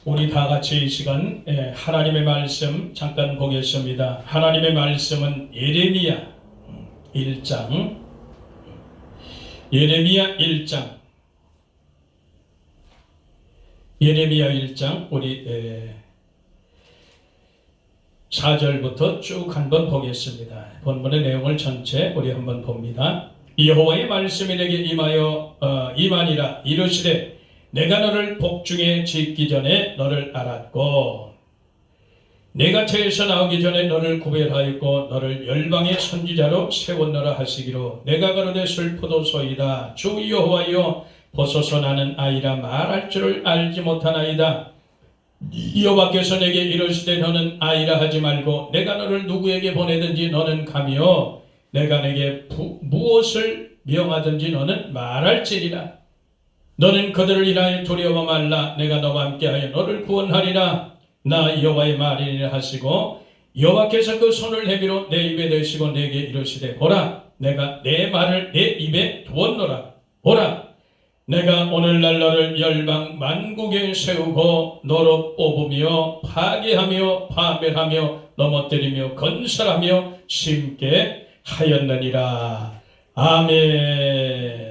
우리 다 같이 이 시간 하나님의 말씀 잠깐 보겠습니다. 하나님의 말씀은 예레미야 1장 예레미야 1장 우리 4절부터 쭉 한번 보겠습니다. 본문의 내용을 전체 우리 한번 봅니다. 여호와의 말씀이 내게 임하니라. 이르시되 내가 너를 복중에 짓기 전에 너를 알았고 내가 태에서 나오기 전에 너를 구별하였고 너를 열방의 선지자로 세웠노라 하시기로 내가 가로되 슬프도소이다. 주 여호와여 보소서 나는 아이라 말할 줄을 알지 못하나이다. 여호와께서 내게 이르시되 너는 아이라 하지 말고 내가 너를 누구에게 보내든지 너는 가며 내가 내게 무엇을 명하든지 너는 말할지니라. 너는 그들을 인하여 두려워 말라. 내가 너와 함께하여 너를 구원하리라. 나 여호와의 말이니라 하시고 여호와께서 그 손을 내밀어 내 입에 대시고 내게 이르시되 보라 내가 내 말을 내 입에 두었노라. 보라 내가 오늘날 너를 열방 만국에 세우고 너로 뽑으며 파괴하며 파멸하며 넘어뜨리며 건설하며 심게 하였느니라. 아멘.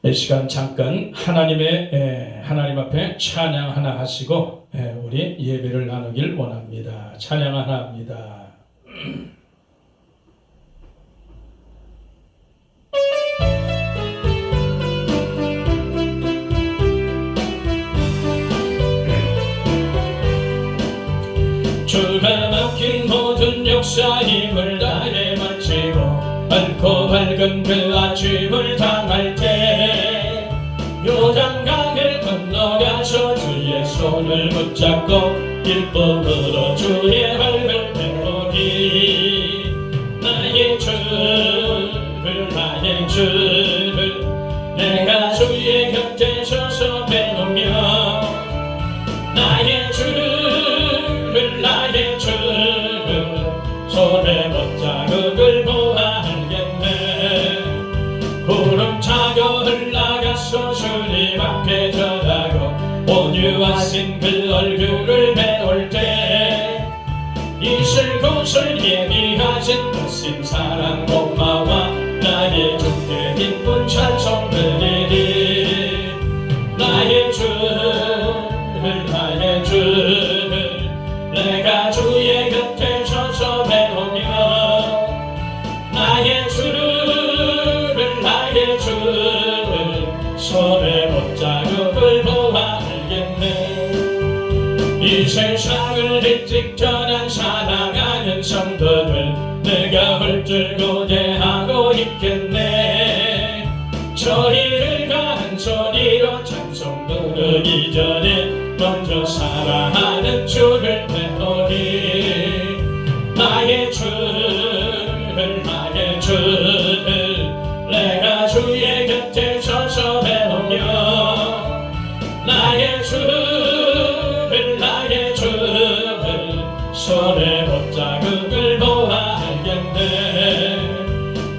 이 시간 잠깐 하나님 앞에 찬양 하나 하시고 우리 예배를 나누길 원합니다. 찬양 하나 합니다. 주가 맡긴 모든 역사 힘을 다해 마치고 밝고 밝은 그 아침을 당할 때 요단강을 건너가서 주의 손을 붙잡고 기쁨으로 주의 얼굴 배우리. 나의 주를 내가 주의 곁에 서서 배우며 나의 주를 손에 못자국을 보아 알겠네. 구름 타고 흘러가서 주님 앞에 전하고 온유하신 그 얼굴을 배울 때 이슬 곳을 예비하신 크신 사랑 고마워 나의 주께 기쁜 찬송 드리리. 나의 주를 내가 주의 곁에 서서 배우며 나의 주를 손에 못자국을 보아 알겠네. 이 세상을 일찍 전한 사랑하는 성도들 내가 헐들고 대하고 있겠네. 저희를 한 소리로 찬송 부르기 전에 먼저 사랑하는 주를 배우리. 나의 주를 내가 주의 곁에 서서 배우며 나의 주를 손에 못자국을 보아 알겠네.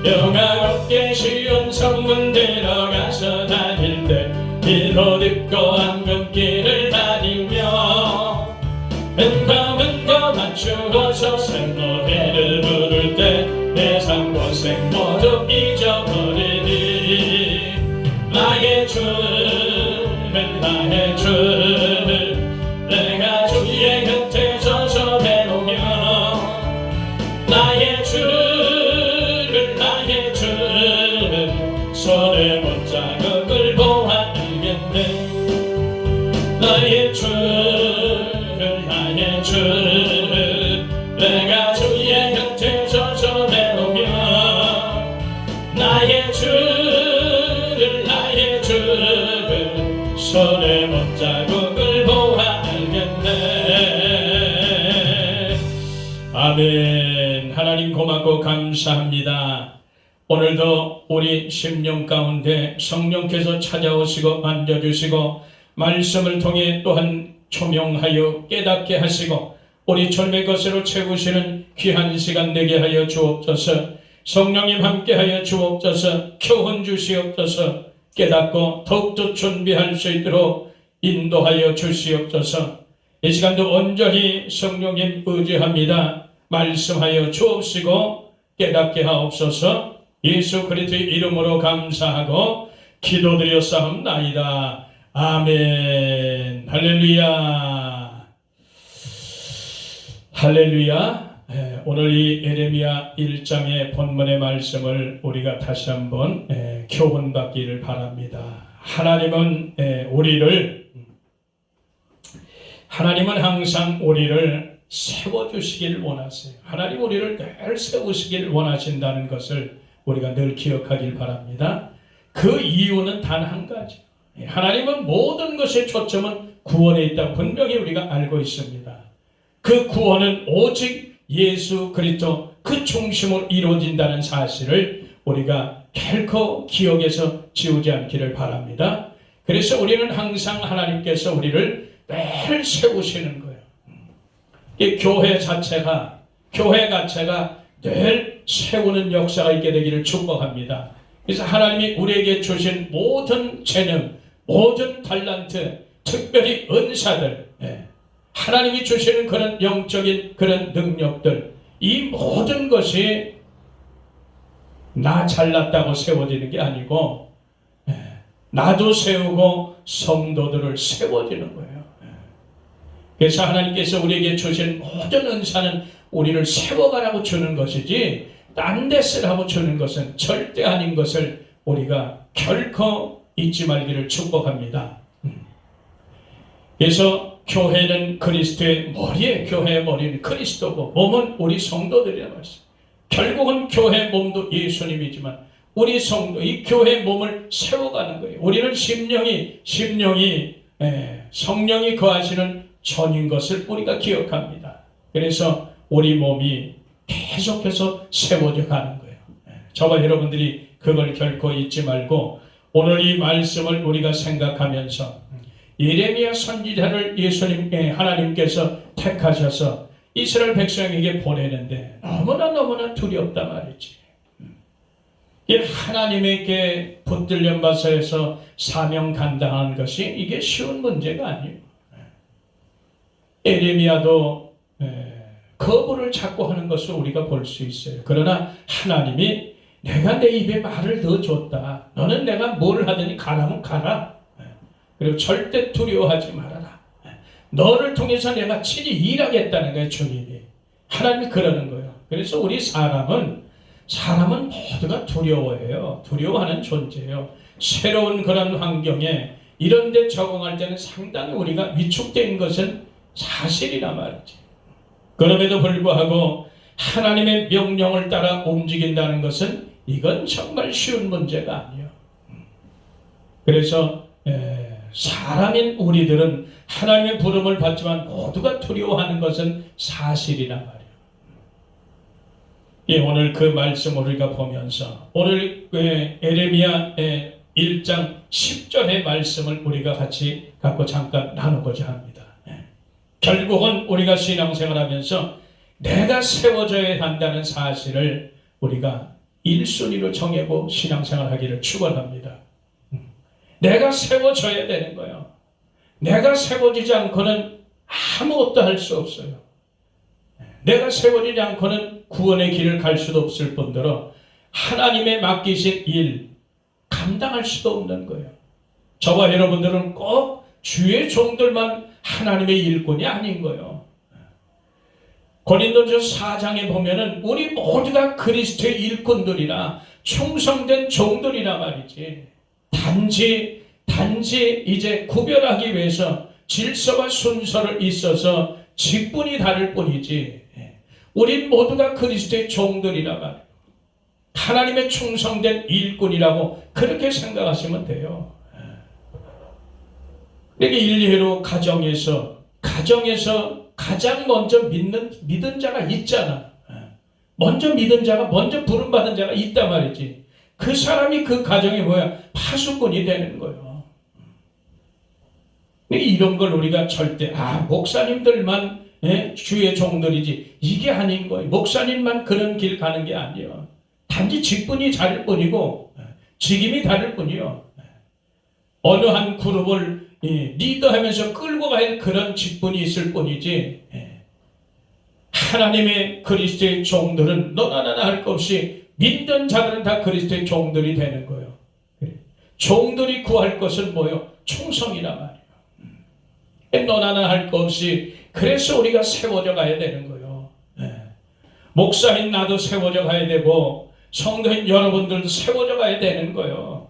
평화롭게 쉬운 성문 들어가서 다닐 때 비로 듣고 황금길을 다니며 은거 맞추어서 생노래를 부를 때 내 삶 고생 모두 잊어버리리. 나의 주를 내가 주의 곁에 서서 배우며 나의 주를 손에 못자국을 보아 알겠네. 나의 주를 내가 주의 곁에 서서 배우며 나의 주를 손에 못자국을 보아 알겠네. 아멘. 하나님 고맙고 감사합니다. 오늘도 우리 심령 가운데 성령께서 찾아오시고 만져주시고 말씀을 통해 또한 초명하여 깨닫게 하시고 우리 젊의 것으로 채우시는 귀한 시간 되게 하여 주옵소서. 성령님 함께하여 주옵소서. 교훈 주시옵소서. 깨닫고 더욱더 준비할 수 있도록 인도하여 주시옵소서. 이 시간도 온전히 성령님 의지합니다. 말씀하여 주옵시고 깨닫게 하옵소서. 예수 그리스도의 이름으로 감사하고 기도드렸사옵나이다. 아멘. 할렐루야. 할렐루야. 오늘 이 예레미야 1장의 본문의 말씀을 우리가 다시 한번 교훈받기를 바랍니다. 하나님은 항상 우리를 세워주시길 원하세요. 하나님 우리를 늘 세우시길 원하신다는 것을 우리가 늘 기억하길 바랍니다. 그 이유는 단 한 가지. 하나님은 모든 것의 초점은 구원에 있다고 분명히 우리가 알고 있습니다. 그 구원은 오직 예수 그리스도 그 중심으로 이루어진다는 사실을 우리가 결코 기억에서 지우지 않기를 바랍니다. 그래서 우리는 항상 하나님께서 우리를 매일 세우시는 거예요. 이 교회 자체가 늘 세우는 역사가 있게 되기를 축복합니다. 그래서 하나님이 우리에게 주신 모든 재능, 모든 달란트, 특별히 은사들, 하나님이 주시는 그런 영적인 그런 능력들, 이 모든 것이 나 잘났다고 세워지는 게 아니고 나도 세우고 성도들을 세워지는 거예요. 그래서 하나님께서 우리에게 주신 모든 은사는 우리를 세워가라고 주는 것이지 딴 데 쓰라고 주는 것은 절대 아닌 것을 우리가 결코 잊지 말기를 축복합니다. 그래서 교회는 그리스도의 머리에, 교회의 머리는 그리스도고 몸은 우리 성도들이란 말이죠. 결국은 교회 몸도 예수님이지만 우리 성도, 이 교회 몸을 세워가는 거예요. 우리는 심령이 성령이 거하시는 전인 것을 우리가 기억합니다. 그래서 우리 몸이 계속해서 세워져 가는 거예요. 저와 여러분들이 그걸 결코 잊지 말고 오늘 이 말씀을 우리가 생각하면서 예레미야 선지자를 하나님께서 택하셔서 이스라엘 백성에게 보내는데 너무나 두렵다 말이지. 하나님에게 붙들려 바서에서 사명 감당하는 것이 이게 쉬운 문제가 아니에요. 예레미야도 거부를 자꾸 하는 것을 우리가 볼 수 있어요. 그러나 하나님이 내가 내 입에 말을 더 줬다. 너는 내가 뭘 하더니 가라면 가라. 그리고 절대 두려워하지 말아라. 너를 통해서 내가 친히 일하겠다는 거예요. 주님이. 하나님이 그러는 거예요. 그래서 우리 사람은 모두가 두려워해요. 두려워하는 존재예요. 새로운 그런 환경에 이런 데 적응할 때는 상당히 우리가 위축된 것은 사실이란 말이지. 그럼에도 불구하고 하나님의 명령을 따라 움직인다는 것은 이건 정말 쉬운 문제가 아니에요. 그래서 사람인 우리들은 하나님의 부름을 받지만 모두가 두려워하는 것은 사실이란 말이에요. 오늘 그 말씀을 우리가 보면서 오늘 예레미야 1장 10절의 말씀을 우리가 같이 갖고 잠깐 나누고자 합니다. 결국은 우리가 신앙생활하면서 내가 세워져야 한다는 사실을 우리가 1순위로 정하고 신앙생활하기를 축원합니다. 내가 세워져야 되는 거예요. 내가 세워지지 않고는 아무것도 할 수 없어요. 내가 세워지지 않고는 구원의 길을 갈 수도 없을 뿐더러 하나님의 맡기신 일 감당할 수도 없는 거예요. 저와 여러분들은 꼭 주의 종들만 하나님의 일꾼이 아닌 거예요. 고린도전서 4장에 보면은 우리 모두가 그리스도의 일꾼들이라 충성된 종들이라 말이지. 단지 이제 구별하기 위해서 질서와 순서를 있어서 직분이 다를 뿐이지. 우린 모두가 그리스도의 종들이라 말이에요. 하나님의 충성된 일꾼이라고 그렇게 생각하시면 돼요. 이게 일례로 가정에서 가장 먼저 믿은 자가 있잖아. 먼저 믿은 자가, 먼저 부름받은 자가 있단 말이지. 그 사람이 그 가정이 파수꾼이 되는 거예요. 이런 걸 우리가 절대 목사님들만 주의 종들이지 이게 아닌 거예요. 목사님만 그런 길 가는 게 아니에요. 단지 직분이 다를 뿐이고 직임이 다를 뿐이요. 어느 한 그룹을 리더하면서 끌고 갈 그런 직분이 있을 뿐이지, 하나님의 그리스도의 종들은 너나 나나 할 것 없이 믿는 자들은 다 그리스도의 종들이 되는 거예요. 종들이 구할 것은 뭐요? 충성이란 말이에요. 너나 나나 할 것 없이, 그래서 우리가 세워져 가야 되는 거예요. 목사인 나도 세워져 가야 되고 성도인 여러분들도 세워져 가야 되는 거예요.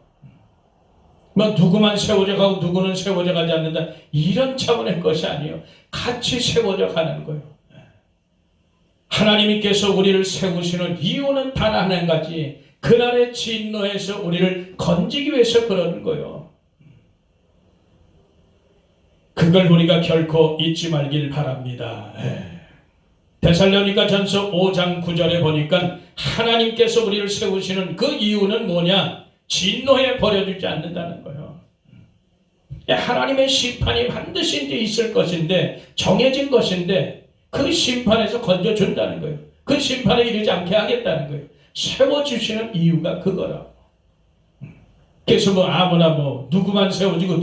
뭐 누구만 세워져 가고 누구는 세워져 가지 않는다, 이런 차원의 것이 아니에요. 같이 세워져 가는 거예요. 하나님께서 우리를 세우시는 이유는 단 한 가지, 그날의 진노에서 우리를 건지기 위해서 그러는 거예요. 그걸 우리가 결코 잊지 말길 바랍니다. 데살로니가 전서 5장 9절에 보니까 하나님께서 우리를 세우시는 그 이유는 뭐냐? 진노에 버려두지 않는다는 거예요. 하나님의 심판이 반드시 이제 있을 것인데, 정해진 것인데, 그 심판에서 건져준다는 거예요. 그 심판에 이르지 않게 하겠다는 거예요. 세워주시는 이유가 그거라고. 그래서 뭐 아무나 뭐 누구만 세워지고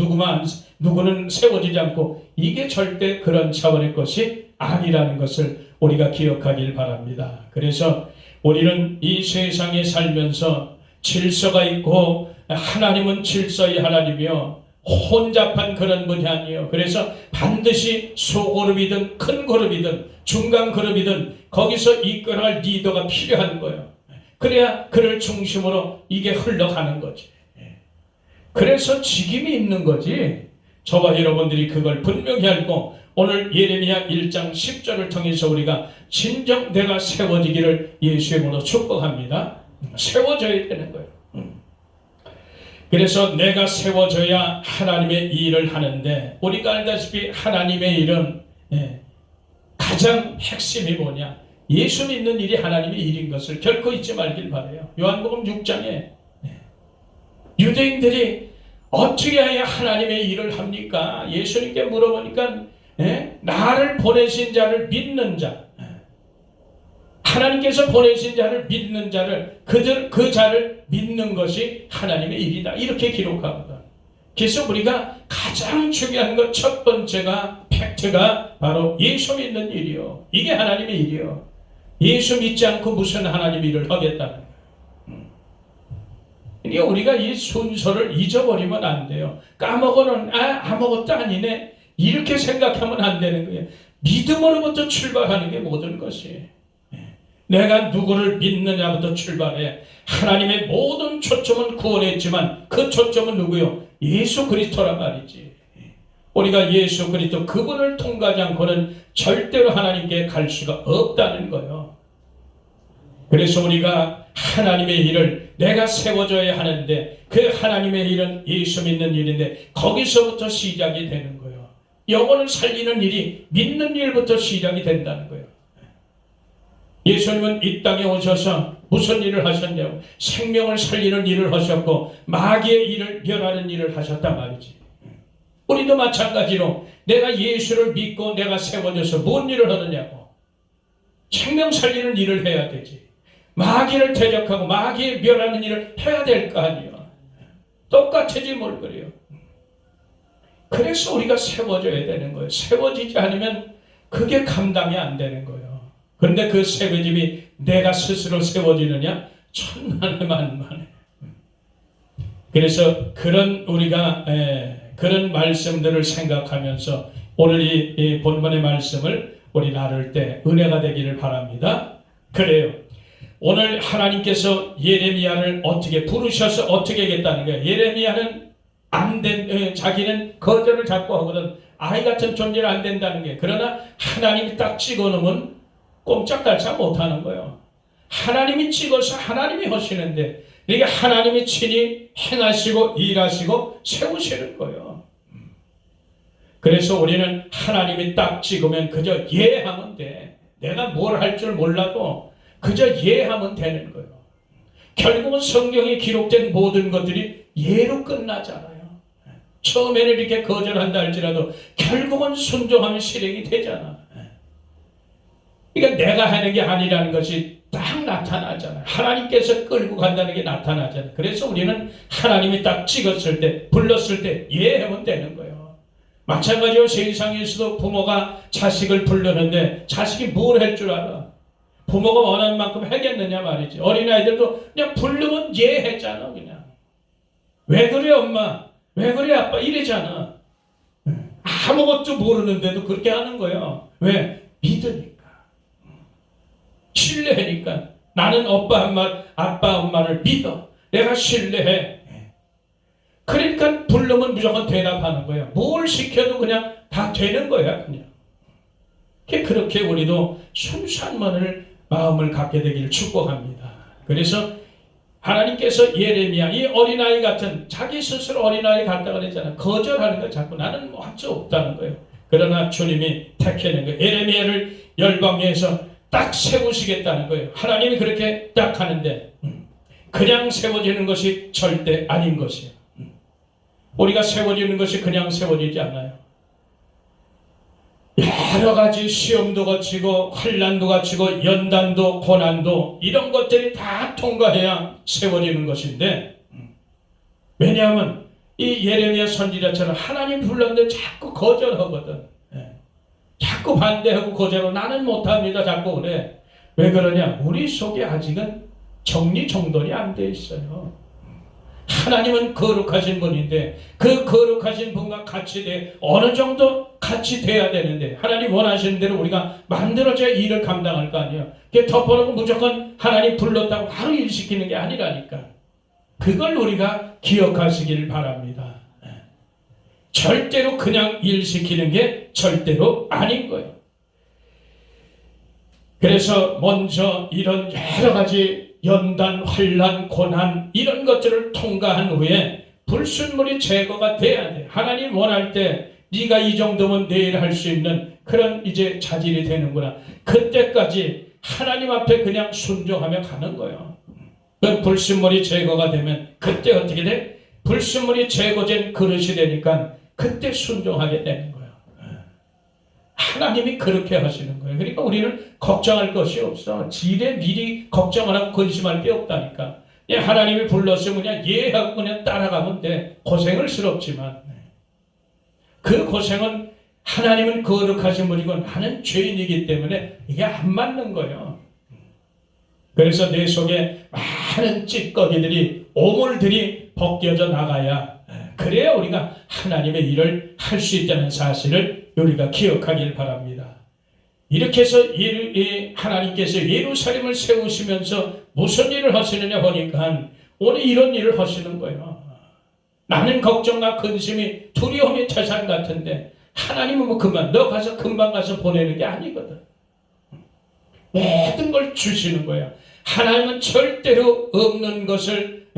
누구는 세워지지 않고, 이게 절대 그런 차원의 것이 아니라는 것을 우리가 기억하길 바랍니다. 그래서 우리는 이 세상에 살면서 질서가 있고, 하나님은 질서의 하나님이요, 혼잡한 그런 분이 아니에요. 그래서 반드시 소그룹이든 큰 그룹이든 중간 그룹이든 거기서 이끌어갈 리더가 필요한 거예요. 그래야 그를 중심으로 이게 흘러가는 거지. 그래서 직임이 있는 거지. 저와 여러분들이 그걸 분명히 알고, 오늘 예레미야 1장 10절을 통해서 우리가 진정 내가 세워지기를 예수의 이름으로 축복합니다. 세워져야 되는 거예요. 그래서 내가 세워져야 하나님의 일을 하는데, 우리가 알다시피 하나님의 일은 가장 핵심이 뭐냐? 예수 믿는 일이 하나님의 일인 것을 결코 잊지 말길 바라요. 요한복음 6장에 유대인들이 어떻게 해야 하나님의 일을 합니까? 예수님께 물어보니까 나를 보내신 자를 믿는 자, 하나님께서 보내신 자를 믿는 자를, 그 자를 믿는 것이 하나님의 일이다, 이렇게 기록하거든. 그래서 우리가 가장 중요한 것 첫 번째가, 팩트가 바로 예수 믿는 일이요. 이게 하나님의 일이요. 예수 믿지 않고 무슨 하나님 일을 하겠다는 거예요. 그러니까 우리가 이 순서를 잊어버리면 안 돼요. 까먹어는 아무것도 아니네, 이렇게 생각하면 안 되는 거예요. 믿음으로부터 출발하는 게 모든 것이에요. 내가 누구를 믿느냐부터 출발해. 하나님의 모든 초점은 구원에 있지만 그 초점은 누구요? 예수 그리스도란 말이지. 우리가 예수 그리스도 그분을 통과하지 않고는 절대로 하나님께 갈 수가 없다는 거예요. 그래서 우리가 하나님의 일을 내가 세워줘야 하는데, 그 하나님의 일은 예수 믿는 일인데 거기서부터 시작이 되는 거예요. 영혼을 살리는 일이 믿는 일부터 시작이 된다는 거예요. 예수님은 이 땅에 오셔서 무슨 일을 하셨냐고, 생명을 살리는 일을 하셨고 마귀의 일을 멸하는 일을 하셨단 말이지. 우리도 마찬가지로 내가 예수를 믿고 내가 세워져서 뭔 일을 하느냐고, 생명 살리는 일을 해야 되지. 마귀를 대적하고 마귀의 멸하는 일을 해야 될 거 아니야. 똑같지 뭘 그래요. 그래서 우리가 세워져야 되는 거예요. 세워지지 않으면 그게 감당이 안 되는 거예요. 그런데 그 세워짐이 내가 스스로 세워지느냐? 천만에 만만해. 그래서 우리가 그런 말씀들을 생각하면서 오늘 이 본문의 말씀을 우리 나눌 때 은혜가 되기를 바랍니다. 그래요. 오늘 하나님께서 예레미야를 어떻게 부르셔서 어떻게 하겠다는 거예요. 예레미야는 자기는 거절을 자꾸 하거든. 아이 같은 존재는 안 된다는 게. 그러나 하나님이 딱 찍어놓으면 꼼짝달싹 못하는 거예요. 하나님이 찍어서 하나님이 하시는데, 이게 하나님이 친히 행하시고 일하시고 세우시는 거예요. 그래서 우리는 하나님이 딱 찍으면 그저 예하면 돼. 내가 뭘 할 줄 몰라도 그저 예하면 되는 거예요. 결국은 성경에 기록된 모든 것들이 예로 끝나잖아요. 처음에는 이렇게 거절한다 할지라도 결국은 순종하면 실행이 되잖아. 그러니까 내가 하는 게 아니라는 것이 딱 나타나잖아요. 하나님께서 끌고 간다는 게 나타나잖아요. 그래서 우리는 하나님이 딱 찍었을 때, 불렀을 때 예하면 되는 거예요. 마찬가지로 세상에서도 부모가 자식을 부르는데 자식이 뭘 할 줄 알아? 부모가 원하는 만큼 하겠느냐 말이지. 어린아이들도 그냥 부르면 예 했잖아. 그냥 왜 그래 엄마? 왜 그래 아빠? 이래잖아. 아무것도 모르는데도 그렇게 하는 거예요. 왜? 믿으니까. 신뢰하니까. 나는 아빠 엄마를 믿어. 내가 신뢰해. 그러니까 부르면 무조건 대답하는 거예요. 뭘 시켜도 그냥 다 되는 거야. 그냥. 그렇게 우리도 순수한 마음을 갖게 되기를 축복합니다. 그래서 하나님께서 예레미야, 이 어린아이 같은, 자기 스스로 어린아이 같다 그랬잖아. 거절하는 거 자꾸 나는 뭐 할 수 없다는 거예요. 그러나 주님이 택해낸 거예요. 예레미야를 열방에서 딱 세우시겠다는 거예요. 하나님이 그렇게 딱 하는데 그냥 세워지는 것이 절대 아닌 것이에요. 우리가 세워지는 것이 그냥 세워지지 않아요. 여러 가지 시험도 거치고 환난도 거치고 연단도 고난도 이런 것들이 다 통과해야 세워지는 것인데, 왜냐하면 이 예레미야 선지자처럼 하나님 불렀는데 자꾸 거절하거든. 자꾸 반대하고 거절하고 나는 못합니다 자꾸 그래. 왜 그러냐? 우리 속에 아직은 정리정돈이 안 돼 있어요. 하나님은 거룩하신 분인데 그 거룩하신 분과 같이 어느 정도 같이 돼야 되는데, 하나님 원하시는 대로 우리가 만들어져야 일을 감당할 거 아니에요. 덮어놓고 무조건 하나님 불렀다고 바로 일 시키는 게 아니라니까. 그걸 우리가 기억하시길 바랍니다. 절대로 그냥 일 시키는 게 절대로 아닌 거예요. 그래서 먼저 이런 여러 가지 연단, 환난, 고난 이런 것들을 통과한 후에 불순물이 제거가 돼야 돼. 하나님 원할 때 네가 이 정도면 내일 할 수 있는 그런 이제 자질이 되는구나. 그때까지 하나님 앞에 그냥 순종하며 가는 거예요. 그 불순물이 제거가 되면 그때 어떻게 돼? 불순물이 제거된 그릇이 되니까 그때 순종하게 되는 거예요. 하나님이 그렇게 하시는 거예요. 그러니까 우리는 걱정할 것이 없어. 지레 미리 걱정하고 근심할 게 없다니까. 하나님이 불렀으면 그냥 예하고 그냥 따라가면 돼. 고생을 스럽지만 그 고생은, 하나님은 거룩하신 분이고 나는 죄인이기 때문에 이게 안 맞는 거예요. 그래서 내 속에 많은 찌꺼기들이, 오물들이 벗겨져 나가야, 그래야 우리가 하나님의 일을 할 수 있다는 사실을 우리가 기억하길 바랍니다. 이렇게 해서 하나님께서 예루살렘을 세우시면서 무슨 일을 하시느냐 보니까 오늘 이런 일을 하시는 거예요. 나는 걱정과 근심이 두려움이 태산 같은데 하나님은 뭐 금방 가서 보내는 게 아니거든. 모든 걸 주시는 거야. 하나님은 절대로 없는 것을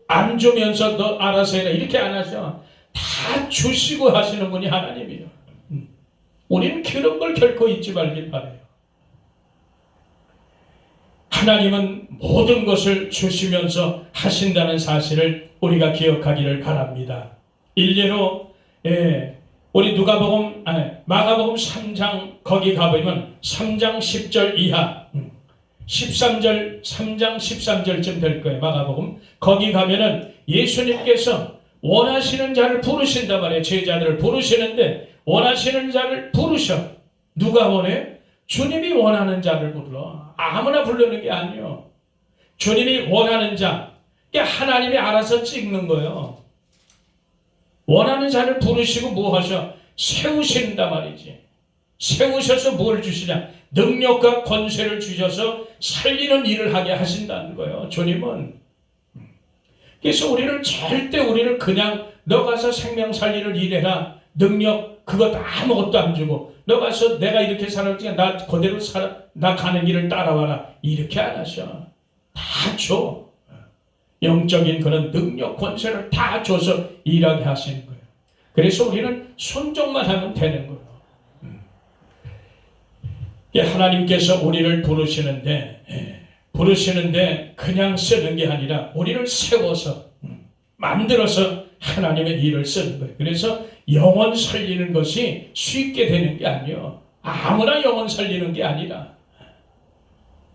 안 주면서 너 알아서 해라 이렇게 안 하셔. 다 주시고 하시는 분이 하나님이에요. 우리는 그런 걸 결코 잊지 말길 바라요. 하나님은 모든 것을 주시면서 하신다는 사실을 우리가 기억하기를 바랍니다. 일례로 우리 마가복음 3장 거기 가보면 3장 10절 이하 13절 3장 13절쯤 될 거예요. 마가복음 거기 가면은 예수님께서 원하시는 자를 부르신단 말이에요. 제자들을 부르시는데 원하시는 자를 부르셔. 누가 원해? 주님이 원하는 자를 불러. 아무나 부르는 게 아니에요. 주님이 원하는 자, 하나님이 알아서 찍는 거예요. 원하는 자를 부르시고 뭐 하셔? 세우신단 말이지. 세우셔서 뭘 주시냐? 능력과 권세를 주셔서 살리는 일을 하게 하신다는 거예요. 주님은. 그래서 우리를 그냥 너 가서 생명 살리는 일 해라. 능력 그것 아무것도 안 주고 너 가서 내가 이렇게 살았지 나 그대로 살아, 나 가는 길을 따라와라 이렇게 안 하셔. 다 줘. 영적인 그런 능력 권세를 다 줘서 일하게 하시는 거예요. 그래서 우리는 순종만 하면 되는 거예요. 하나님께서 우리를 부르시는데 그냥 쓰는 게 아니라 우리를 세워서 만들어서 하나님의 일을 쓰는 거예요. 그래서 영혼 살리는 것이 쉽게 되는 게 아니에요. 아무나 영혼 살리는 게 아니라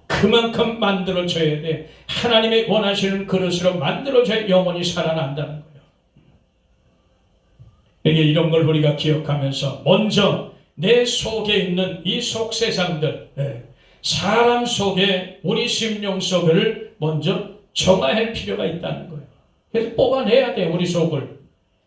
그만큼 만들어져야 돼. 하나님의 원하시는 그릇으로 만들어져야 영혼이 살아난다는 거예요. 이런 걸 우리가 기억하면서 먼저 내 속에 있는 이 속세상들, 사람 속에 우리 심령 속을 먼저 정화할 필요가 있다는 거예요. 그래서 뽑아내야 돼, 우리 속을.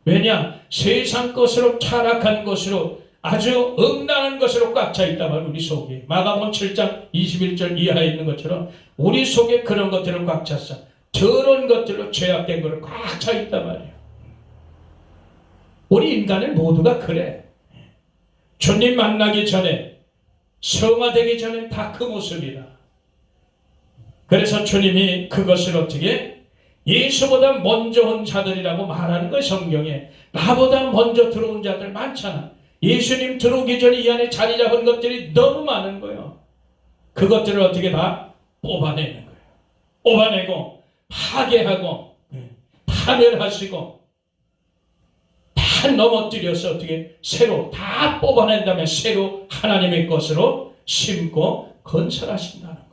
왜냐? 세상 것으로 타락한 것으로 아주 음란한 것으로 꽉 차 있단 말이에요. 우리 속에. 마가복음 7장 21절 이하에 있는 것처럼 우리 속에 그런 것들을 꽉 찼어. 더러운 것들로 죄악된 것을 꽉 차 있단 말이에요. 우리 인간은 모두가 그래. 주님 만나기 전에, 성화되기 전에 다 그 모습이라. 그래서 주님이 그것을 어떻게 예수보다 먼저 온 자들이라고 말하는 거예요. 성경에. 나보다 먼저 들어온 자들 많잖아. 예수님 들어오기 전에 이 안에 자리 잡은 것들이 너무 많은 거예요. 그것들을 어떻게 다 뽑아내는 거예요. 뽑아내고 파괴하고 파멸하시고 다 넘어뜨려서 어떻게 새로 다 뽑아낸 다음에 새로 하나님의 것으로 심고 건설하신다는 거예요.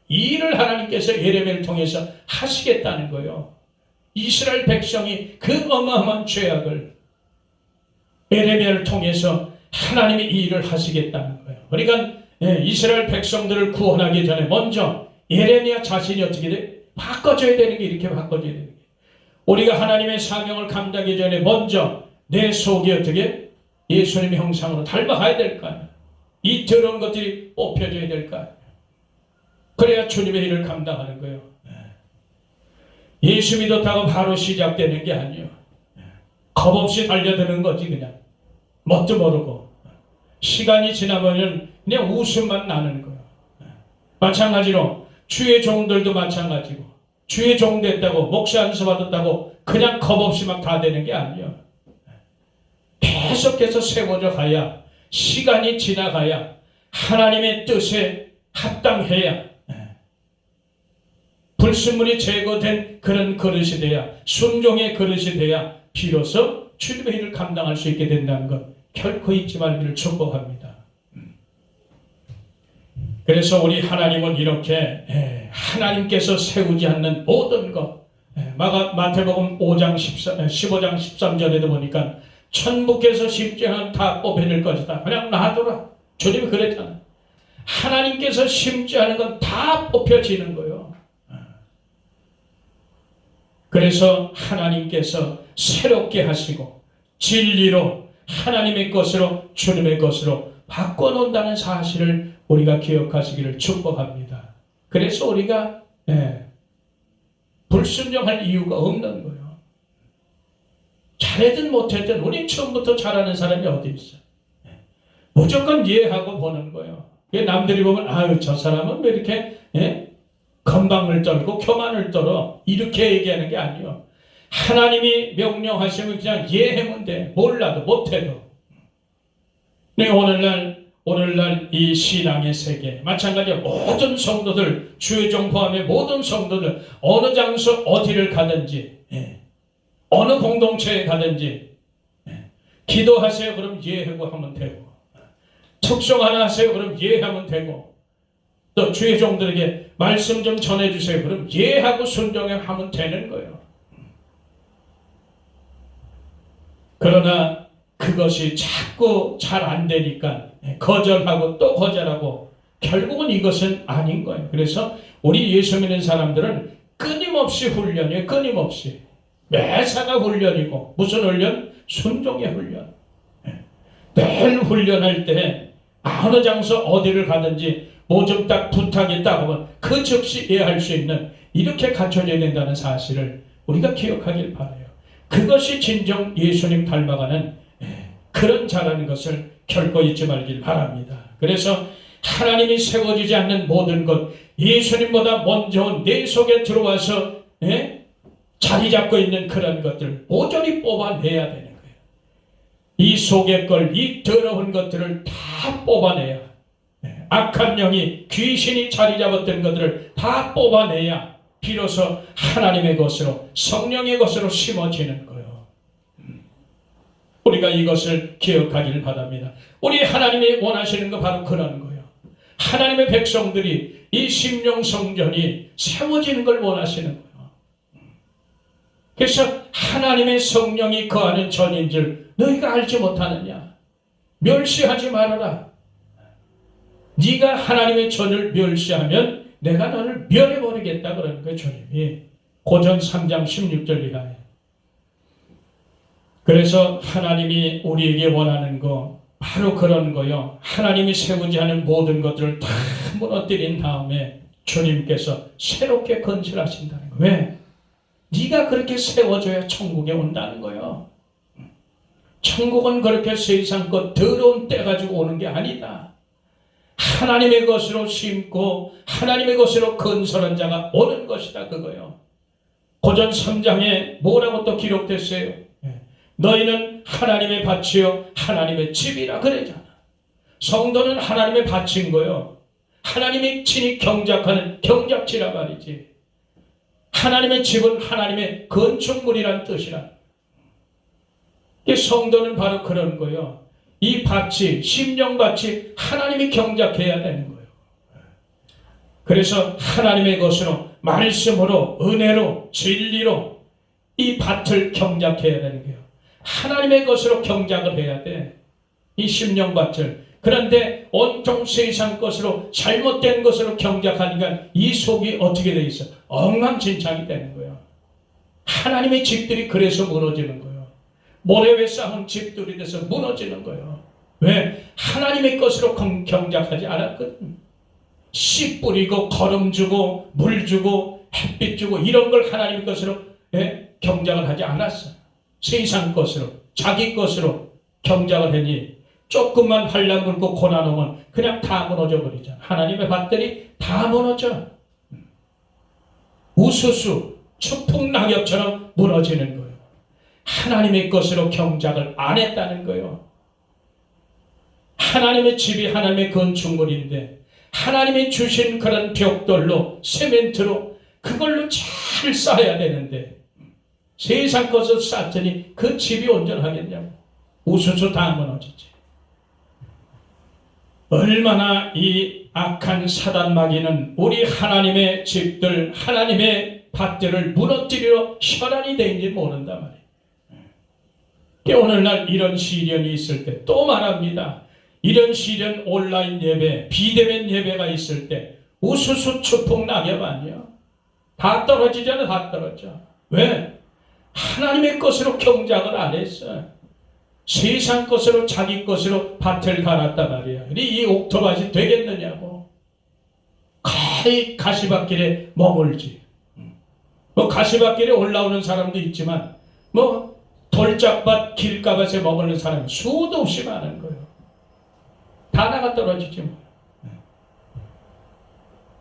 이 일을 하나님께서 예레미야를 통해서 하시겠다는 거예요. 이스라엘 백성이 그 어마어마한 죄악을 예레미야를 통해서 하나님이 이 일을 하시겠다는 거예요. 그러니까 이스라엘 백성들을 구원하기 전에 먼저 예레미야 자신이 어떻게 돼? 바꿔줘야 되는 게 이렇게 바꿔줘야 되는 게. 우리가 하나님의 사명을 감당하기 전에 먼저 내 속이 어떻게 예수님의 형상으로 닮아가야 될까요? 이 더러운 것들이 뽑혀져야 될까요? 그래야 주님의 일을 감당하는 거예요. 예수 믿었다고 바로 시작되는 게 아니에요. 겁없이 달려드는 거지 그냥. 뭣도 모르고. 시간이 지나면 그냥 웃음만 나는 거예요. 마찬가지로 주의 종들도 마찬가지고 주의 종 됐다고 목사 안수 받았다고 그냥 겁없이 막 다 되는 게 아니에요. 계속해서 세워져 가야 시간이 지나가야 하나님의 뜻에 합당해야 불순물이 제거된 그런 그릇이 돼야 순종의 그릇이 돼야 비로소 주님의 일을 감당할 수 있게 된다는 것 결코 잊지 말기를 축복합니다. 그래서 우리 하나님은 이렇게 하나님께서 세우지 않는 모든 것 마태복음 15장 13절에도 보니까 천부께서 심지어는 다 뽑아낼 것이다. 그냥 놔둬라. 주님이 그랬잖아. 하나님께서 심지 않은 건 다 뽑혀지는 거예요. 그래서 하나님께서 새롭게 하시고 진리로 하나님의 것으로 주님의 것으로 바꿔놓는다는 사실을 우리가 기억하시기를 축복합니다. 그래서 우리가 불순종할 이유가 없는 거예요. 잘하든 못하든 우리 처음부터 잘하는 사람이 어디 있어. 무조건 이해하고 보는 거예요. 남들이 보면 아유 저 사람은 왜 이렇게 건방을 떨고 교만을 떨어 이렇게 얘기하는 게 아니에요. 하나님이 명령하시면 그냥 이해하면 돼. 몰라도 못해도. 네, 오늘날 이 신앙의 세계 마찬가지로 모든 성도들 주의종 포함해 모든 성도들 어느 장소 어디를 가든지 어느 공동체에 가든지 기도하세요 그럼 이해하고 하면 되고 특송 하나 하세요 그럼 이해하면 되고 또 주의 종들에게 말씀 좀 전해주세요 그럼 이해하고 순종하면 되는 거예요. 그러나 그것이 자꾸 잘 안 되니까 거절하고 또 거절하고 결국은 이것은 아닌 거예요. 그래서 우리 예수 믿는 사람들은 끊임없이 훈련이에요. 끊임없이. 매사가 훈련이고 무슨 훈련? 순종의 훈련. 매일 훈련할 때 어느 장소 어디를 가든지 뭐 좀 딱 부탁했다 하면 그 즉시 이해할 수 있는 이렇게 갖춰져야 된다는 사실을 우리가 기억하길 바라요. 그것이 진정 예수님 닮아가는 그런 자라는 것을 결코 잊지 말길 바랍니다. 그래서 하나님이 세워지지 않는 모든 것 예수님보다 먼저 내 속에 들어와서 자리 잡고 있는 그런 것들 모조리 뽑아내야 되는 거예요. 이 속의 걸, 이 더러운 것들을 다 뽑아내야 악한 영이 귀신이 자리 잡았던 것들을 다 뽑아내야 비로소 하나님의 것으로 성령의 것으로 심어지는 거예요. 우리가 이것을 기억하기를 바랍니다. 우리 하나님이 원하시는 거 바로 그런 거예요. 하나님의 백성들이 이 심령 성전이 세워지는 걸 원하시는 거예요. 그래서 하나님의 성령이 거하는 전인 줄 너희가 알지 못하느냐? 멸시하지 말아라. 네가 하나님의 전을 멸시하면 내가 너를 멸해버리겠다 그러는 거예요. 주님이 고전 3장 16절 이하에. 그래서 하나님이 우리에게 원하는 거 바로 그런 거요. 하나님이 세우지 않은 모든 것들을 다 무너뜨린 다음에 주님께서 새롭게 건설하신다는 거예요. 왜? 네가 그렇게 세워줘야 천국에 온다는 거예요. 천국은 그렇게 세상껏 더러운 때 가지고 오는 게 아니다. 하나님의 것으로 심고 하나님의 것으로 건설한 자가 오는 것이다 그거요. 고전 3장에 뭐라고 또 기록됐어요? 너희는 하나님의 밭이요 하나님의 집이라 그러잖아. 성도는 하나님의 밭인 거요. 하나님이 친히 경작하는 경작지라 말이지. 하나님의 집은 하나님의 건축물이란 뜻이라. 성도는 바로 그런 거요. 이 밭이 심령밭이 하나님이 경작해야 되는 거예요. 그래서 하나님의 것으로 말씀으로 은혜로 진리로 이 밭을 경작해야 되는 거예요. 하나님의 것으로 경작을 해야 돼. 이 심령밭을. 그런데 온통 세상 것으로 잘못된 것으로 경작하니까 이 속이 어떻게 돼 있어? 엉망진창이 되는 거예요. 하나님의 집들이 그래서 무너지는 거예요. 모래 위에 쌓은 집들이 돼서 무너지는 거예요. 왜? 하나님의 것으로 경작하지 않았거든. 씨 뿌리고 거름 주고 물 주고 햇빛 주고 이런 걸 하나님의 것으로 경작을 하지 않았어. 세상 것으로 자기 것으로 경작을 하니 조금만 환난 물고 고난 오면 그냥 다 무너져 버리잖아. 하나님의 밭들이 다 무너져. 우수수 추풍낙엽처럼 무너지는 거예요. 하나님의 것으로 경작을 안 했다는 거예요. 하나님의 집이 하나님의 건축물인데 하나님이 주신 그런 벽돌로 세멘트로 그걸로 잘 쌓아야 되는데 세상 것을 쌓더니 그 집이 온전하겠냐고. 우수수 다 무너지지. 얼마나 이 악한 사단 마귀는 우리 하나님의 집들 하나님의 밭들을 무너뜨리려 혈안이 된지 모른단 말이에요. 오늘날 이런 시련이 있을 때 또 말합니다. 이런 시련 온라인 예배 비대면 예배가 있을 때 우수수 추풍 낙엽 아니야. 다 떨어지잖아. 다 떨어져. 왜? 하나님의 것으로 경작을 안 했어. 세상 것으로 자기 것으로 밭을 갈았단 말이야. 이 옥토밭이 되겠느냐고. 거의 가시밭길에 머물지. 뭐 가시밭길에 올라오는 사람도 있지만 뭐 돌짝밭 길가밭에 머무는 사람이 수도 없이 많은 거예요. 다 나가 떨어지지 뭐.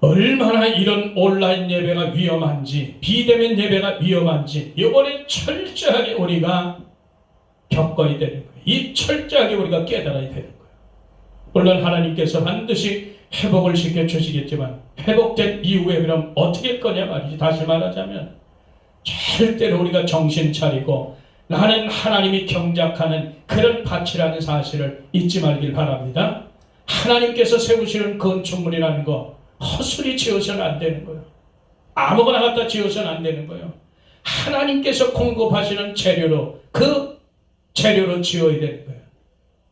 얼마나 이런 온라인 예배가 위험한지 비대면 예배가 위험한지 이번에 철저하게 우리가 겪어야 되는 거예요. 이 철저하게 우리가 깨달아야 되는 거예요. 물론 하나님께서 반드시 회복을 시켜주시겠지만 회복된 이후에 그럼 어떻게 할 거냐 말이지. 다시 말하자면 절대로 우리가 정신 차리고 나는 하나님이 경작하는 그런 밭이라는 사실을 잊지 말길 바랍니다. 하나님께서 세우시는 건축물이라는 거 헛소리 지어서는 안 되는 거예요. 아무거나 갖다 지어서는 안 되는 거예요. 하나님께서 공급하시는 재료로 그 재료로 지어야 되는 거예요.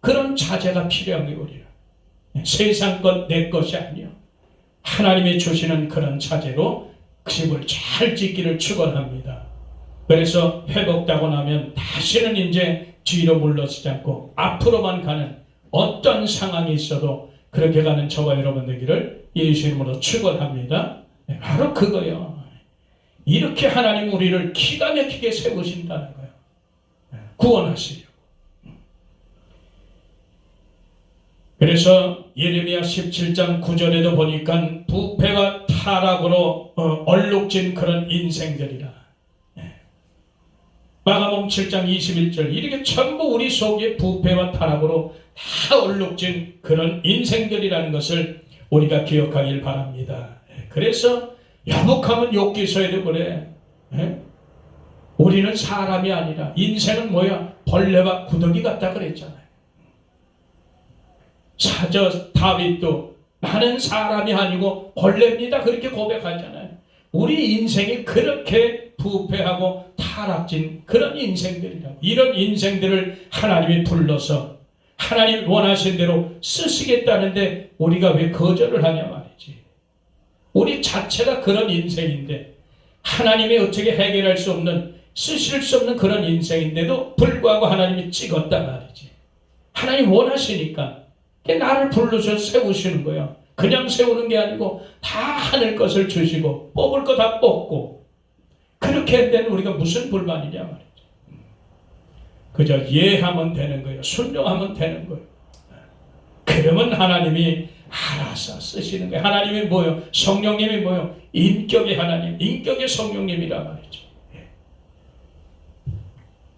그런 자세가 필요한 게 우리는. 세상 것 내 것이 아니요. 하나님이 주시는 그런 자세로 그 집을 잘 짓기를 축원합니다. 그래서 회복되고 나면 다시는 이제 뒤로 물러서지 않고 앞으로만 가는 어떤 상황이 있어도 그렇게 가는 저와 여러분 되기를 예수 이름으로 축원합니다. 바로 그거예요. 이렇게 하나님 우리를 기가 막히게 세우신다는 거예요. 구원하시려고. 그래서 예레미야 17장 9절에도 보니까 부패와 타락으로 얼룩진 그런 인생들이라. 마가복음 7장 21절 이렇게 전부 우리 속에 부패와 타락으로 다 얼룩진 그런 인생들이라는 것을 우리가 기억하길 바랍니다. 그래서 야복하면 욕기서에도 그래. 우리는 사람이 아니라 인생은 뭐야? 벌레와 구더기 같다 그랬잖아요. 사저 다윗도 나는 사람이 아니고 벌레입니다 그렇게 고백하잖아요. 우리 인생이 그렇게 부패하고 타락진 그런 인생들이라고. 이런 인생들을 하나님이 불러서 하나님 원하신 대로 쓰시겠다는데 우리가 왜 거절을 하냐 말이지. 우리 자체가 그런 인생인데 하나님이 어떻게 해결할 수 없는, 쓰실 수 없는 그런 인생인데도 불구하고 하나님이 찍었단 말이지. 하나님 원하시니까 나를 불러서 세우시는 거야. 그냥 세우는 게 아니고 다 하늘 것을 주시고 뽑을 거 다 뽑고, 그렇게 할 때는 우리가 무슨 불만이냐 말이죠. 그저 예하면 되는 거예요. 순종하면 되는 거예요. 그러면 하나님이 알아서 쓰시는 거예요. 하나님이 뭐예요? 성령님이 뭐예요? 인격의 하나님, 인격의 성령님이란 말이죠.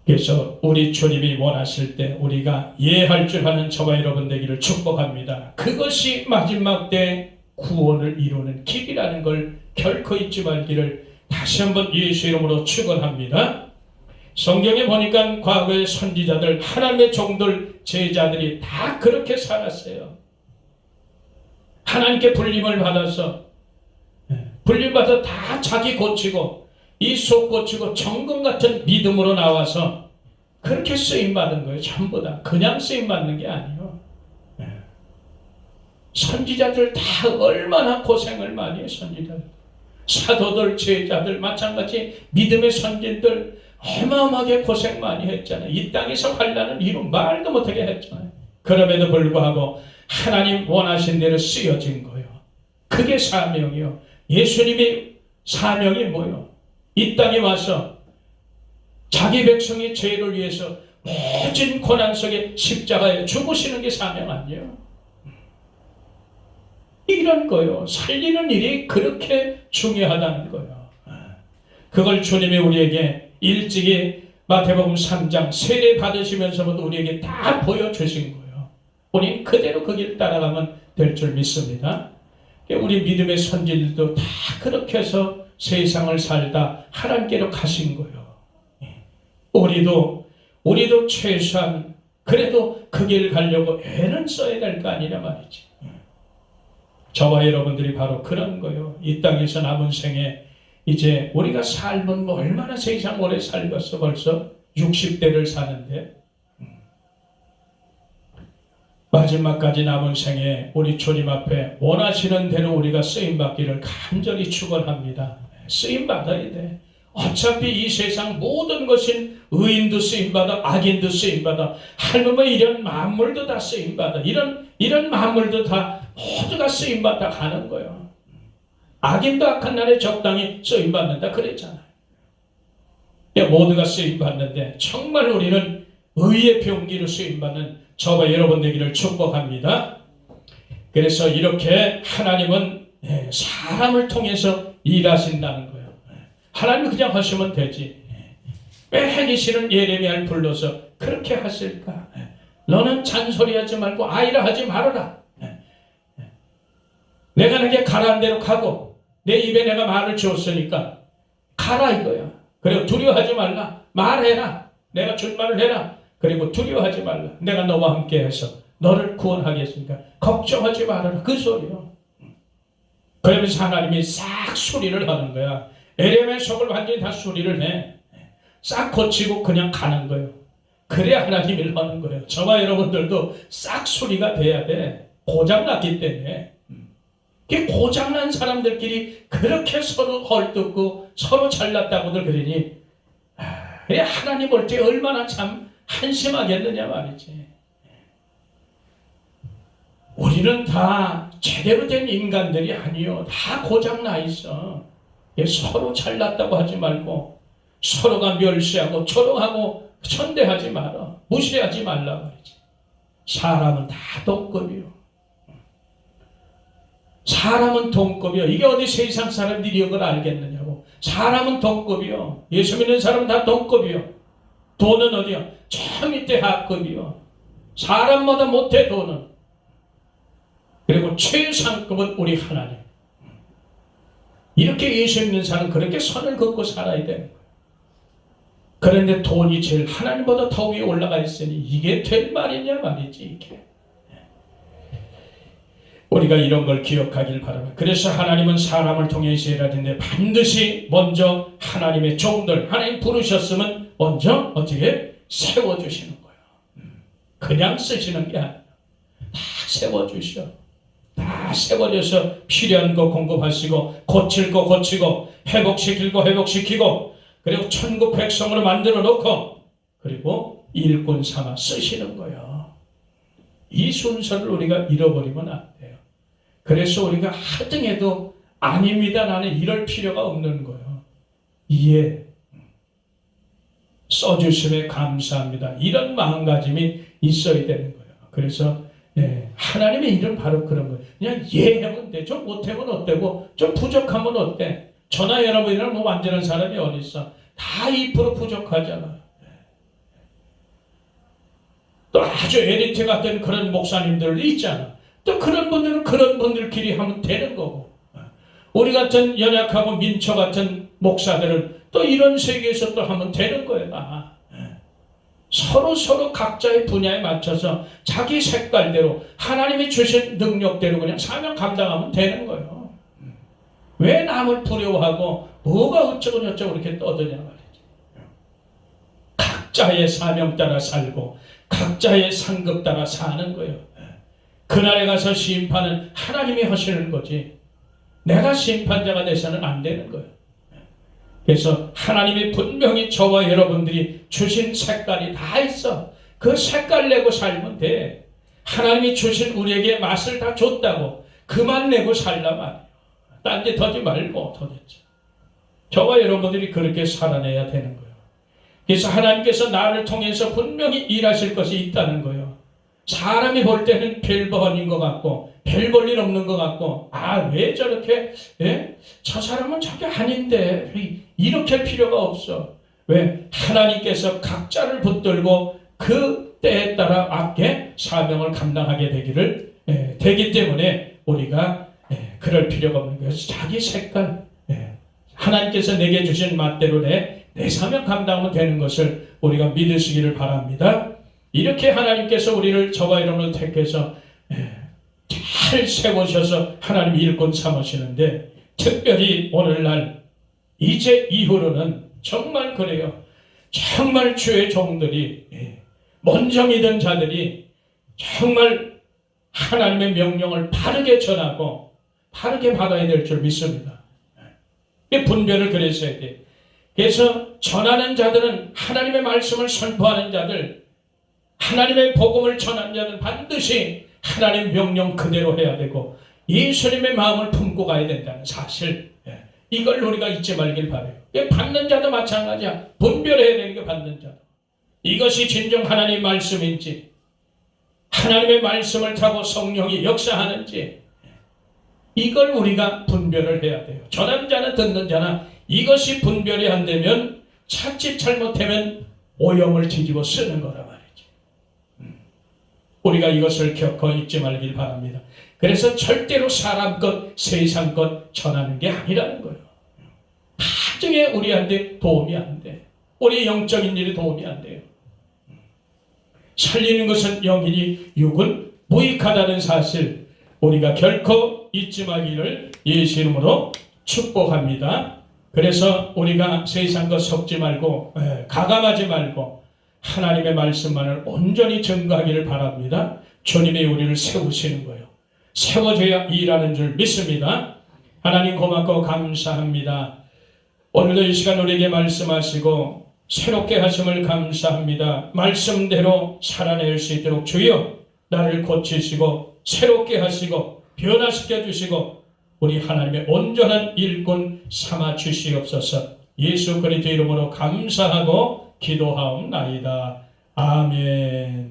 그래서 우리 주님이 원하실 때 우리가 예할 줄 아는 저와 여러분 되기를 축복합니다. 그것이 마지막 때 구원을 이루는 길이라는 걸 결코 잊지 말기를 다시 한번 예수 이름으로 축원합니다. 성경에 보니까 과거의 선지자들, 하나님의 종들, 제자들이 다 그렇게 살았어요. 하나님께 불림을 받아서 불림받아 다 자기 고치고 이 속 고치고 정금 같은 믿음으로 나와서 그렇게 쓰임받은 거예요. 전부 다 그냥 쓰임받는 게 아니에요. 선지자들 다 얼마나 고생을 많이 해요. 선지자들, 사도들, 제자들 마찬가지 믿음의 선진들 어마어마하게 고생 많이 했잖아요. 이 땅에서 환난을 이루 말도 못하게 했잖아요. 그럼에도 불구하고 하나님 원하신 대로 쓰여진 거예요. 그게 사명이요. 예수님이 사명이 뭐예요? 이 땅에 와서 자기 백성의 죄를 위해서 모진 고난 속에 십자가에 죽으시는 게 사명 아니에요? 이런 거예요. 살리는 일이 그렇게 중요하다는 거예요. 그걸 주님이 우리에게 일찍이 마태복음 3장 세례 받으시면서부터 우리에게 다 보여주신 거예요. 우리 그대로 그 길 따라가면 될 줄 믿습니다. 우리 믿음의 선지들도 다 그렇게 해서 세상을 살다 하나님께로 가신 거예요. 우리도 최소한 그래도 그 길 가려고 애는 써야 될 거 아니냐 말이지. 저와 여러분들이 바로 그런 거예요. 이 땅에서 남은 생에 이제 우리가 삶은 뭐 얼마나 세상 오래 살겠어. 벌써 60대를 사는데 마지막까지 남은 생에 우리 주님 앞에 원하시는 대로 우리가 쓰임받기를 간절히 축원합니다. 쓰임받아야 돼. 어차피 이 세상 모든 것은 의인도 쓰임받아 악인도 쓰임받아 하물며 이런 만물도 다 쓰임받아 이런 만물도 다 모두가 쓰임받아 가는 거예요. 악인도 악한 날에 적당히 쓰임받는다 그랬잖아요. 모두가 쓰임받는데 정말 우리는 의의 병기로 쓰임받는 저와 여러분 되기를 축복합니다. 그래서 이렇게 하나님은 사람을 통해서 일하신다는 거예요. 하나님이 그냥 하시면 되지. 왜 하기 싫은 예레미야를 불러서 그렇게 하실까? 너는 잔소리하지 말고 아이라 하지 말아라. 내가 내게 가라는 대로 가고 내 입에 내가 말을 주었으니까 가라 이거야. 그리고 두려워하지 말라. 말해라. 내가 줄 말을 해라. 그리고 두려워하지 말라. 내가 너와 함께 해서 너를 구원하겠으니까 걱정하지 말아라. 그 소리요. 그러면서 하나님이 싹 수리를 하는 거야. 에렘의 속을 완전히 다 수리를 내. 싹 고치고 그냥 가는 거예요. 그래야 하나님이 일 하는 거예요. 저와 여러분들도 싹 수리가 돼야 돼. 고장났기 때문에. 고장난 사람들끼리 그렇게 서로 헐뜯고 서로 잘났다고들 그러니 그래 하나님 볼 때 얼마나 참 한심하겠느냐 말이지. 우리는 다 제대로 된 인간들이 아니요. 다 고장나 있어. 서로 잘났다고 하지 말고 서로가 멸시하고 조롱하고 천대하지 마라. 무시하지 말라 말이지. 사람은 다 동급이요. 사람은 동급이요. 이게 어디 세상 사람들이 이걸 알겠느냐고. 사람은 동급이요. 예수 믿는 사람은 다 동급이요. 돈은 어디요? 저 밑에 하급이요. 사람마다 못해 돈은. 그리고 최상급은 우리 하나님. 이렇게 예수 믿는 사람은 그렇게 선을 긋고 살아야 되는 거예요. 그런데 돈이 제일 하나님보다 더 위에 올라가 있으니 이게 될 말이냐 말이지 이게. 우리가 이런 걸 기억하길 바랍니다. 그래서 하나님은 사람을 통해서 일하는데 반드시 먼저 하나님의 종들, 하나님 부르셨으면 먼저 어떻게 세워주시는 거예요. 그냥 쓰시는 게 아니에요. 다 세워주셔. 다 세워져서 필요한 거 공급하시고 고칠 거 고치고 회복시킬 거 회복시키고 그리고 천국 백성으로 만들어 놓고 그리고 일꾼 삼아 쓰시는 거예요. 이 순서를 우리가 잃어버리면 안 돼요. 그래서 우리가 하등해도 아닙니다. 나는 이럴 필요가 없는 거예요. 이해 써주심에 감사합니다. 이런 마음가짐이 있어야 되는 거예요. 그래서 하나님의 일은 바로 그런 거예요. 그냥 예하면 돼. 좀 못하면 어때고 좀 부족하면 어때. 저나 여러분이랑 뭐 완전한 사람이 어디 있어. 다 2% 부족하잖아. 또 아주 엘리트 같은 그런 목사님들 있잖아. 또 그런 분들은 그런 분들끼리 하면 되는 거고 우리 같은 연약하고 민초 같은 목사들은 또 이런 세계에서 또 하면 되는 거예요. 서로 각자의 분야에 맞춰서 자기 색깔대로 하나님이 주신 능력대로 그냥 사명 감당하면 되는 거예요. 왜 남을 두려워하고 뭐가 어쩌고 저쩌고 이렇게 떠드냐 말이지. 각자의 사명 따라 살고 각자의 상급 따라 사는 거예요. 그날에 가서 심판은 하나님이 하시는 거지 내가 심판자가 돼서는 안 되는 거예요. 그래서 하나님이 분명히 저와 여러분들이 주신 색깔이 다 있어. 그 색깔 내고 살면 돼. 하나님이 주신 우리에게 맛을 다 줬다고 그만 내고 살란 말이에요. 딴 데 더지 말고 도대체. 저와 여러분들이 그렇게 살아내야 되는 거예요. 그래서 하나님께서 나를 통해서 분명히 일하실 것이 있다는 거예요. 사람이 볼 때는 별번인 것 같고 별 볼 일 없는 것 같고 왜 저렇게 저 사람은 저게 아닌데 이렇게 할 필요가 없어. 왜? 하나님께서 각자를 붙들고 그 때에 따라 맞게 사명을 감당하게 되기 때문에 우리가 그럴 필요가 없는 거예요. 자기 색깔 하나님께서 내게 주신 맛대로 내 사명 감당하면 되는 것을 우리가 믿으시기를 바랍니다. 이렇게 하나님께서 우리를 저와 여러분을 택해서 잘 세우셔서 하나님 일꾼 삼으시는데 특별히 오늘날 이제 이후로는 정말 그래요. 정말 주의 종들이 먼저 믿은 자들이 정말 하나님의 명령을 바르게 전하고 바르게 받아야 될 줄 믿습니다. 분별을 그래서 해야 돼. 그래서 전하는 자들은 하나님의 말씀을 선포하는 자들 하나님의 복음을 전하는 자는 반드시 하나님 명령 그대로 해야 되고 예수님의 마음을 품고 가야 된다는 사실 이걸 우리가 잊지 말길 바라요. 받는 자도 마찬가지야. 분별해야 되는 게 받는 자도. 이것이 진정 하나님의 말씀인지 하나님의 말씀을 타고 성령이 역사하는지 이걸 우리가 분별을 해야 돼요. 전하는 자는 듣는 자나 이것이 분별이 안 되면 자칫 잘못하면 오염을 뒤집어 쓰는 거라 말이죠. 우리가 이것을 겪어 잊지 말길 바랍니다. 그래서 절대로 사람 것, 세상 것 전하는 게 아니라는 거예요. 나중에 우리한테 도움이 안 돼. 우리 영적인 일에 도움이 안 돼요. 살리는 것은 영이니 육은 무익하다는 사실 우리가 결코 잊지 말기를 예수 이름으로 축복합니다. 그래서 우리가 세상 것 섞지 말고 가감하지 말고 하나님의 말씀만을 온전히 증거하기를 바랍니다. 주님이 우리를 세우시는 거예요. 세워져야 일하는 줄 믿습니다. 하나님 고맙고 감사합니다. 오늘도 이 시간 우리에게 말씀하시고 새롭게 하심을 감사합니다. 말씀대로 살아낼 수 있도록 주여 나를 고치시고 새롭게 하시고 변화시켜 주시고 우리 하나님의 온전한 일꾼 삼아 주시옵소서. 예수 그리스도 이름으로 감사하고 기도하옵나이다. 아멘.